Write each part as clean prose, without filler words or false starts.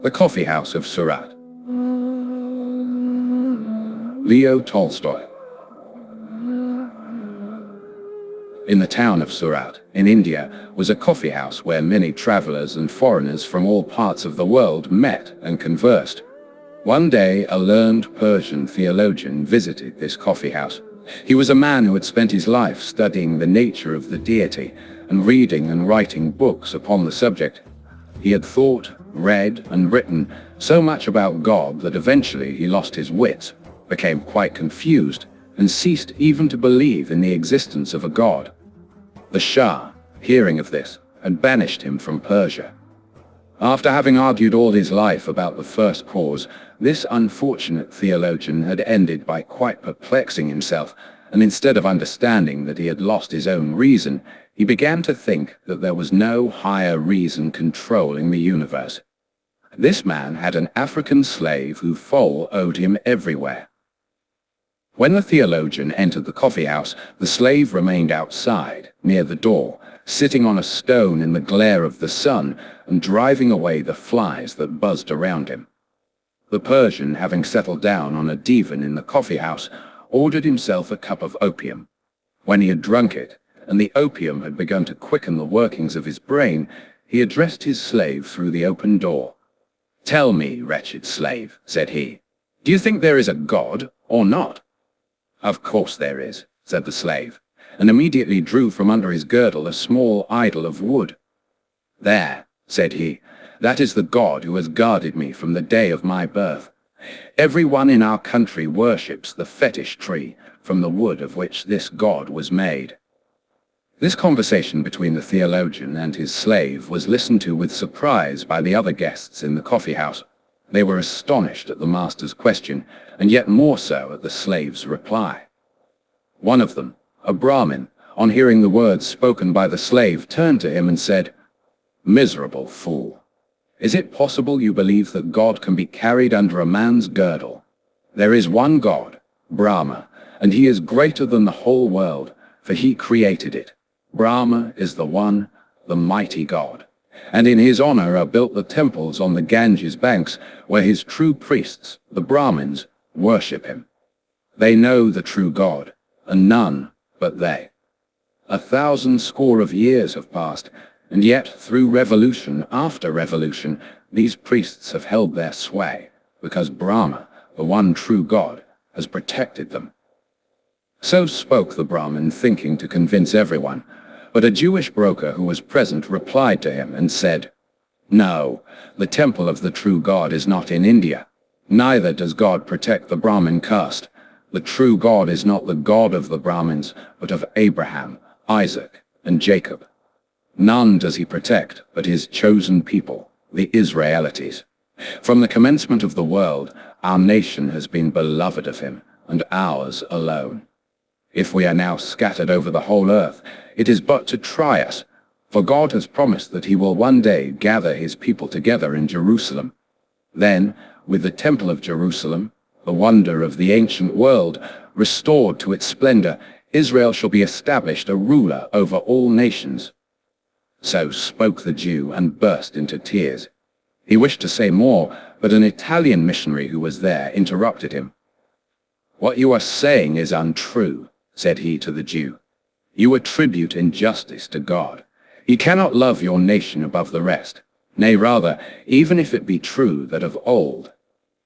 The Coffee House of Surat. Leo Tolstoy. In the town of Surat, in India, was a coffee house where many travelers and foreigners from all parts of the world met and conversed. One day, a learned Persian theologian visited this coffee house. He was a man who had spent his life studying the nature of the deity and reading and writing books upon the subject. He had thought, read, and written so much about God that eventually he lost his wits, became quite confused, and ceased even to believe in the existence of a god. The Shah, hearing of this, had banished him from Persia. After having argued all his life about the first cause, this unfortunate theologian had ended by quite perplexing himself, and instead of understanding that he had lost his own reason, he began to think that there was no higher reason controlling the universe. This man had an African slave whose foal owed him everywhere. When the theologian entered the coffee house, the slave remained outside, near the door, sitting on a stone in the glare of the sun and driving away the flies that buzzed around him. The Persian, having settled down on a divan in the coffee house, ordered himself a cup of opium. When he had drunk it, and the opium had begun to quicken the workings of his brain, he addressed his slave through the open door. "Tell me, wretched slave," said he, "do you think there is a God or not?" "Of course there is," said the slave, and immediately drew from under his girdle a small idol of wood. "There," said he, "that is the God who has guarded me from the day of my birth. Everyone in our country worships the fetish tree, from the wood of which this God was made." This conversation between the theologian and his slave was listened to with surprise by the other guests in the coffee house. They were astonished at the master's question, and yet more so at the slave's reply. One of them, a Brahmin, on hearing the words spoken by the slave, turned to him and said, "Miserable fool! Is it possible you believe that God can be carried under a man's girdle? There is one God, Brahma, and he is greater than the whole world, for he created it. Brahma is the one, the mighty God, and in his honor are built the temples on the Ganges banks, where his true priests, the Brahmins, worship him. They know the true God, and none but they. 1,000 score of years have passed, and yet through revolution after revolution, these priests have held their sway, because Brahma, the one true God, has protected them." So spoke the Brahmin, thinking to convince everyone. But a Jewish broker who was present replied to him and said, "No, the temple of the true God is not in India. Neither does God protect the Brahmin caste. The true God is not the God of the Brahmins, but of Abraham, Isaac, and Jacob. None does he protect but his chosen people, the Israelites. From the commencement of the world, our nation has been beloved of him, and ours alone. If we are now scattered over the whole earth, it is but to try us, for God has promised that he will one day gather his people together in Jerusalem. Then, with the temple of Jerusalem, the wonder of the ancient world, restored to its splendor, Israel shall be established a ruler over all nations." So spoke the Jew and burst into tears. He wished to say more, but an Italian missionary who was there interrupted him. "What you are saying is untrue," said he to the Jew. "You attribute injustice to God. He cannot love your nation above the rest. Nay, rather, even if it be true that of old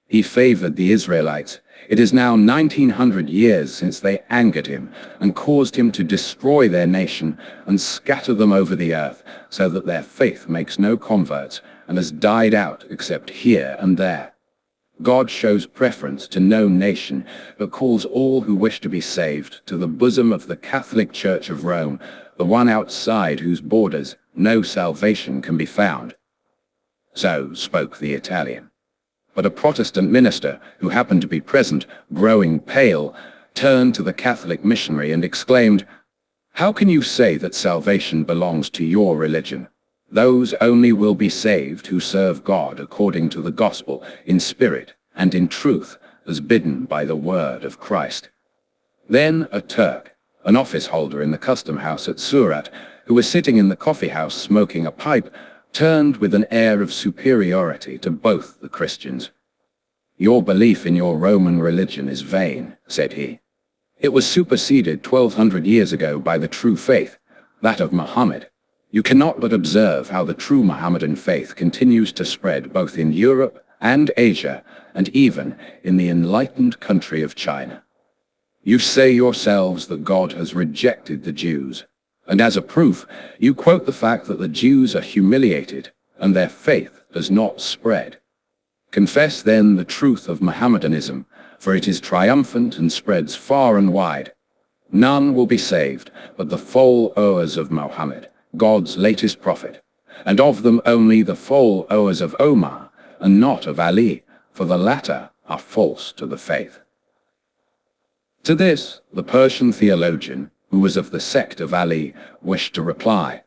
he favored the Israelites, it is now 1900 years since they angered him and caused him to destroy their nation and scatter them over the earth, so that their faith makes no converts and has died out except here and there. God shows preference to no nation, but calls all who wish to be saved to the bosom of the Catholic Church of Rome, the one outside whose borders no salvation can be found." So spoke the Italian. But a Protestant minister, who happened to be present, growing pale, turned to the Catholic missionary and exclaimed, "How can you say that salvation belongs to your religion? Those only will be saved who serve God according to the gospel, in spirit and in truth, as bidden by the word of Christ." Then a Turk, an office holder in the custom house at Surat, who was sitting in the coffee house smoking a pipe, turned with an air of superiority to both the Christians. "Your belief in your Roman religion is vain," said he. "It was superseded 1200 years ago by the true faith, that of Muhammad. You cannot but observe how the true Mohammedan faith continues to spread both in Europe and Asia, and even in the enlightened country of China. You say yourselves that God has rejected the Jews, and as a proof, you quote the fact that the Jews are humiliated and their faith does not spread. Confess then the truth of Mohammedanism, for it is triumphant and spreads far and wide. None will be saved but the followers of Muhammad, God's latest prophet, and of them only the followers of Omar, and not of Ali, for the latter are false to the faith." To this, the Persian theologian, who was of the sect of Ali, wished to reply,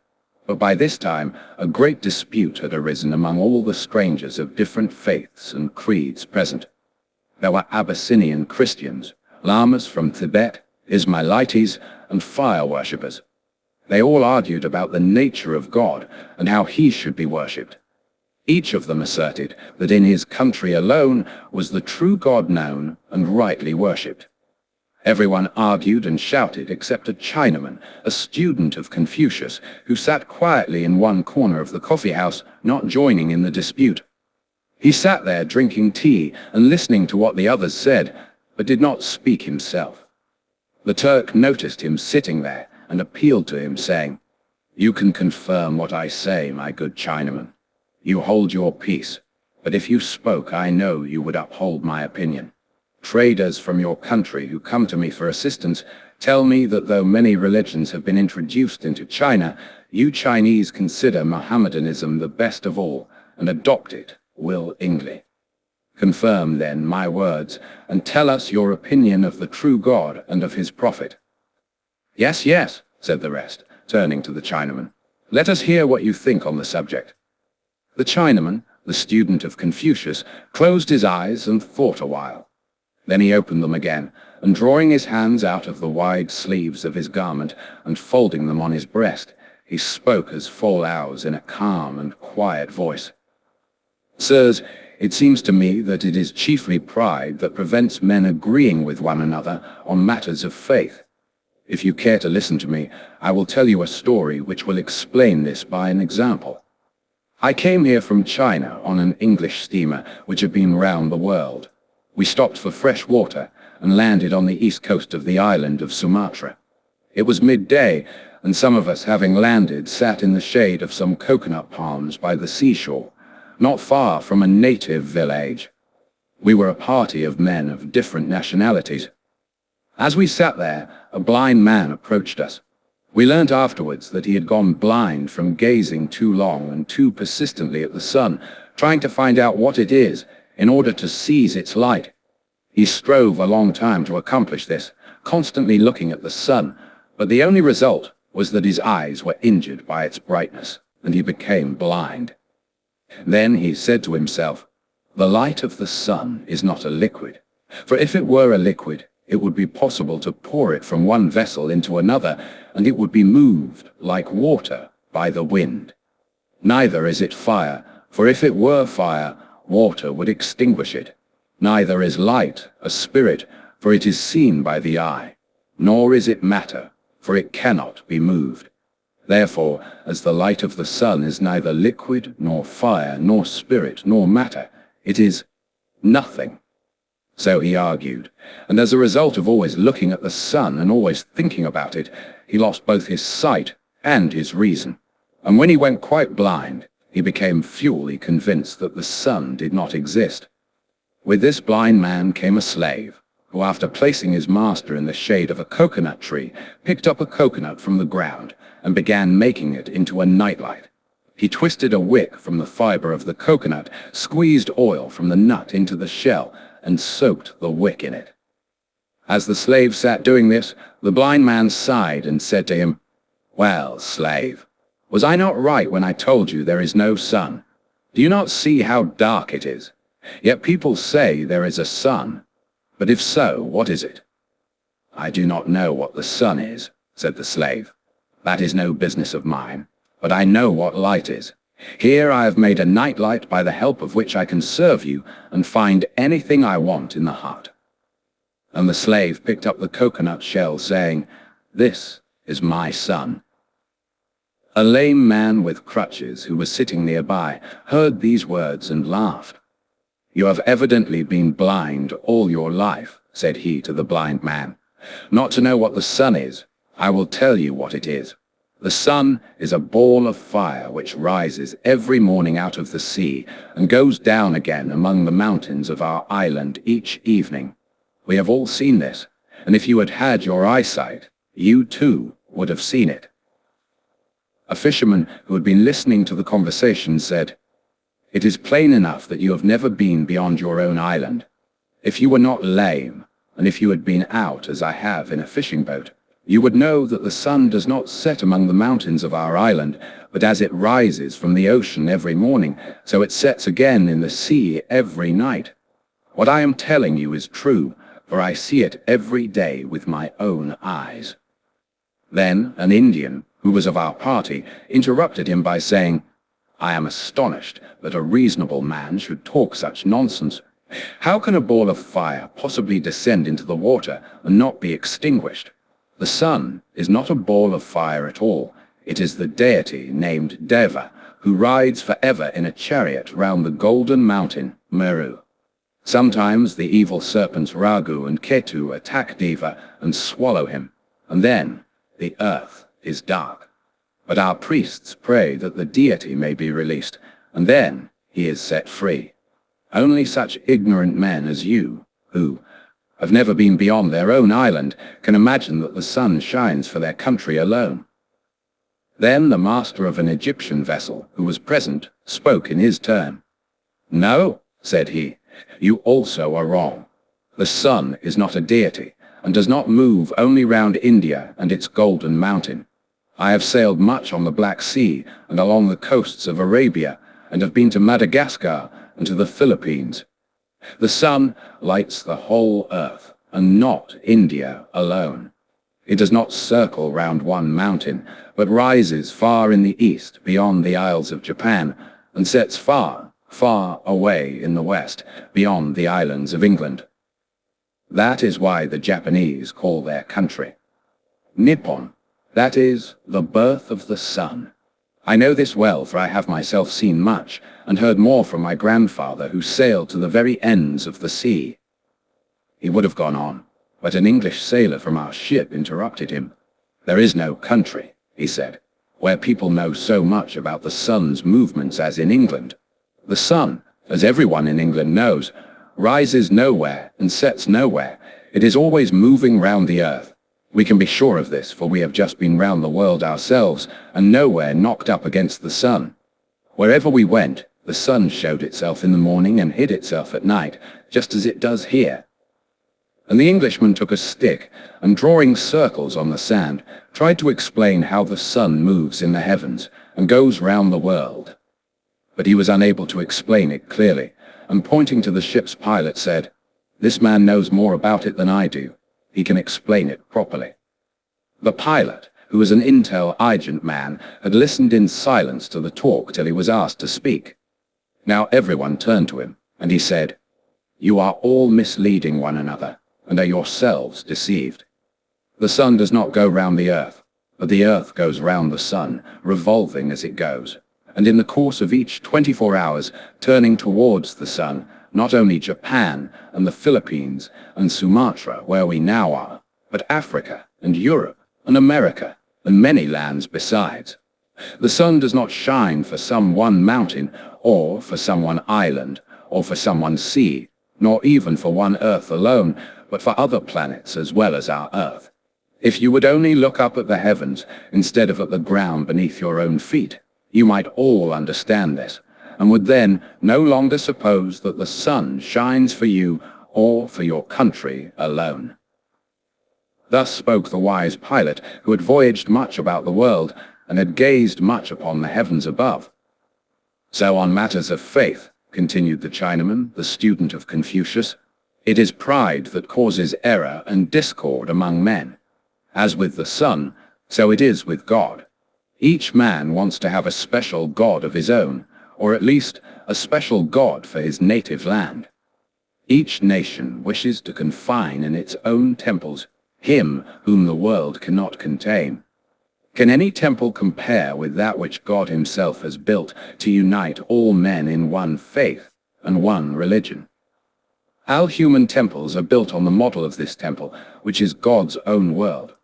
but by this time a great dispute had arisen among all the strangers of different faiths and creeds present. There were Abyssinian Christians, Lamas from Tibet, Ismailites, and fire worshippers. They all argued about the nature of God and how he should be worshipped. Each of them asserted that in his country alone was the true God known and rightly worshipped. Everyone argued and shouted except a Chinaman, a student of Confucius, who sat quietly in one corner of the coffee house, not joining in the dispute. He sat there drinking tea and listening to what the others said, but did not speak himself. The Turk noticed him sitting there and appealed to him, saying, "You can confirm what I say, my good Chinaman. You hold your peace, but if you spoke, I know you would uphold my opinion. Traders from your country who come to me for assistance tell me that though many religions have been introduced into China, you Chinese consider Mohammedanism the best of all and adopt it willingly. Confirm then my words and tell us your opinion of the true God and of his prophet." "Yes, yes," said the rest, turning to the Chinaman. "Let us hear what you think on the subject." The Chinaman, the student of Confucius, closed his eyes and thought a while. Then he opened them again, and drawing his hands out of the wide sleeves of his garment and folding them on his breast, he spoke as follows in a calm and quiet voice. "Sirs, it seems to me that it is chiefly pride that prevents men agreeing with one another on matters of faith. If you care to listen to me, I will tell you a story which will explain this by an example. I came here from China on an English steamer which had been round the world. We stopped for fresh water and landed on the east coast of the island of Sumatra. It was midday, and some of us, having landed, sat in the shade of some coconut palms by the seashore, not far from a native village. We were a party of men of different nationalities. As we sat there, a blind man approached us. We learnt afterwards that he had gone blind from gazing too long and too persistently at the sun, trying to find out what it is in order to seize its light. He strove a long time to accomplish this, constantly looking at the sun, but the only result was that his eyes were injured by its brightness, and he became blind. Then he said to himself, 'The light of the sun is not a liquid, for if it were a liquid, it would be possible to pour it from one vessel into another, and it would be moved like water by the wind. Neither is it fire, for if it were fire, water would extinguish it. Neither is light a spirit, for it is seen by the eye. Nor is it matter, for it cannot be moved. Therefore, as the light of the sun is neither liquid, nor fire, nor spirit, nor matter, it is nothing.' So he argued, and as a result of always looking at the sun and always thinking about it, he lost both his sight and his reason. And when he went quite blind, he became fully convinced that the sun did not exist. With this blind man came a slave, who after placing his master in the shade of a coconut tree, picked up a coconut from the ground and began making it into a nightlight. He twisted a wick from the fiber of the coconut, squeezed oil from the nut into the shell, and soaked the wick in it. As the slave sat doing this, the blind man sighed and said to him, 'Well, slave, was I not right when I told you there is no sun? Do you not see how dark it is? Yet people say there is a sun. But if so, what is it?' 'I do not know what the sun is,' said the slave. 'That is no business of mine. But I know what light is. Here I have made a nightlight by the help of which I can serve you and find anything I want in the hut." And the slave picked up the coconut shell, saying, "This is my son." A lame man with crutches who was sitting nearby heard these words and laughed. "You have evidently been blind all your life," said he to the blind man, "not to know what the sun is. I will tell you what it is. The sun is a ball of fire which rises every morning out of the sea and goes down again among the mountains of our island each evening. We have all seen this, and if you had had your eyesight, you too would have seen it." A fisherman who had been listening to the conversation said, "It is plain enough that you have never been beyond your own island. If you were not lame, and if you had been out as I have in a fishing boat, you would know that the sun does not set among the mountains of our island, but as it rises from the ocean every morning, so it sets again in the sea every night. What I am telling you is true, for I see it every day with my own eyes." Then an Indian, who was of our party, interrupted him by saying, "I am astonished that a reasonable man should talk such nonsense. How can a ball of fire possibly descend into the water and not be extinguished? The sun is not a ball of fire at all. It is the deity named Deva, who rides forever in a chariot round the golden mountain, Meru. Sometimes the evil serpents Ragu and Ketu attack Deva and swallow him, and then the earth is dark. But our priests pray that the deity may be released, and then he is set free. Only such ignorant men as you, who have never been beyond their own island, can imagine that the sun shines for their country alone." Then the master of an Egyptian vessel, who was present, spoke in his turn. "No," said he, "you also are wrong. The sun is not a deity, and does not move only round India and its golden mountain. I have sailed much on the Black Sea and along the coasts of Arabia, and have been to Madagascar and to the Philippines. The sun lights the whole earth, and not India alone. It does not circle round one mountain, but rises far in the east beyond the Isles of Japan, and sets far, far away in the west beyond the islands of England. That is why the Japanese call their country Nippon. That is the birth of the sun. I know this well, for I have myself seen much, and heard more from my grandfather, who sailed to the very ends of the sea." He would have gone on, but an English sailor from our ship interrupted him. "There is no country," he said, "where people know so much about the sun's movements as in England. The sun, as everyone in England knows, rises nowhere and sets nowhere. It is always moving round the earth. We can be sure of this, for we have just been round the world ourselves, and nowhere knocked up against the sun. Wherever we went, the sun showed itself in the morning and hid itself at night, just as it does here." And the Englishman took a stick, and drawing circles on the sand, tried to explain how the sun moves in the heavens and goes round the world. But he was unable to explain it clearly, and pointing to the ship's pilot said, "This man knows more about it than I do. He can explain it properly." The pilot, who was an intelligent man, had listened in silence to the talk till he was asked to speak. Now everyone turned to him, and he said, "You are all misleading one another, and are yourselves deceived. The sun does not go round the earth, but the earth goes round the sun, revolving as it goes, and in the course of each 24 hours turning towards the sun, not only Japan and the Philippines and Sumatra, where we now are, but Africa and Europe and America and many lands besides. The sun does not shine for some one mountain, or for some one island, or for some one sea, nor even for one earth alone, but for other planets as well as our earth. If you would only look up at the heavens instead of at the ground beneath your own feet, you might all understand this, and would then no longer suppose that the sun shines for you or for your country alone." Thus spoke the wise pilot, who had voyaged much about the world, and had gazed much upon the heavens above. "So on matters of faith," continued the Chinaman, the student of Confucius, "it is pride that causes error and discord among men. As with the sun, so it is with God. Each man wants to have a special god of his own, or at least a special god for his native land. Each nation wishes to confine in its own temples him whom the world cannot contain. Can any temple compare with that which God himself has built to unite all men in one faith and one religion? Our human temples are built on the model of this temple, which is God's own world.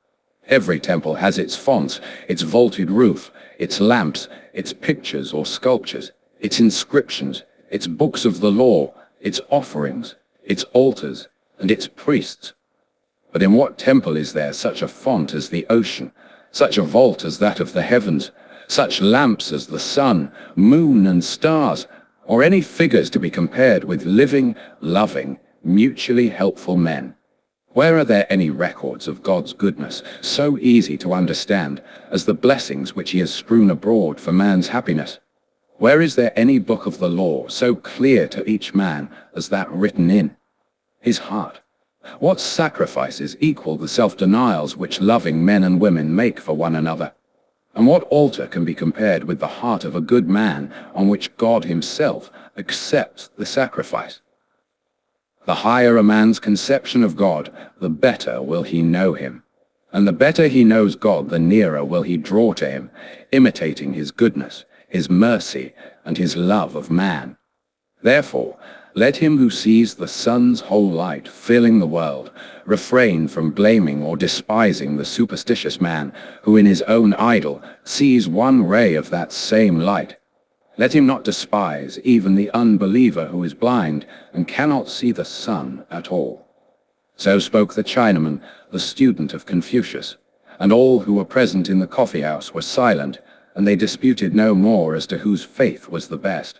Every temple has its fonts, its vaulted roof, its lamps, its pictures or sculptures, its inscriptions, its books of the law, its offerings, its altars, and its priests. But in what temple is there such a font as the ocean, such a vault as that of the heavens, such lamps as the sun, moon, and stars, or any figures to be compared with living, loving, mutually helpful men? Where are there any records of God's goodness so easy to understand as the blessings which he has strewn abroad for man's happiness? Where is there any book of the law so clear to each man as that written in his heart? What sacrifices equal the self-denials which loving men and women make for one another? And what altar can be compared with the heart of a good man on which God himself accepts the sacrifice? The higher a man's conception of God, the better will he know him. And the better he knows God, the nearer will he draw to him, imitating his goodness, his mercy, and his love of man. Therefore, let him who sees the sun's whole light filling the world refrain from blaming or despising the superstitious man who in his own idol sees one ray of that same light. Let him not despise even the unbeliever who is blind and cannot see the sun at all. So spoke the Chinaman, the student of Confucius, and all who were present in the coffee house were silent, and they disputed no more as to whose faith was the best.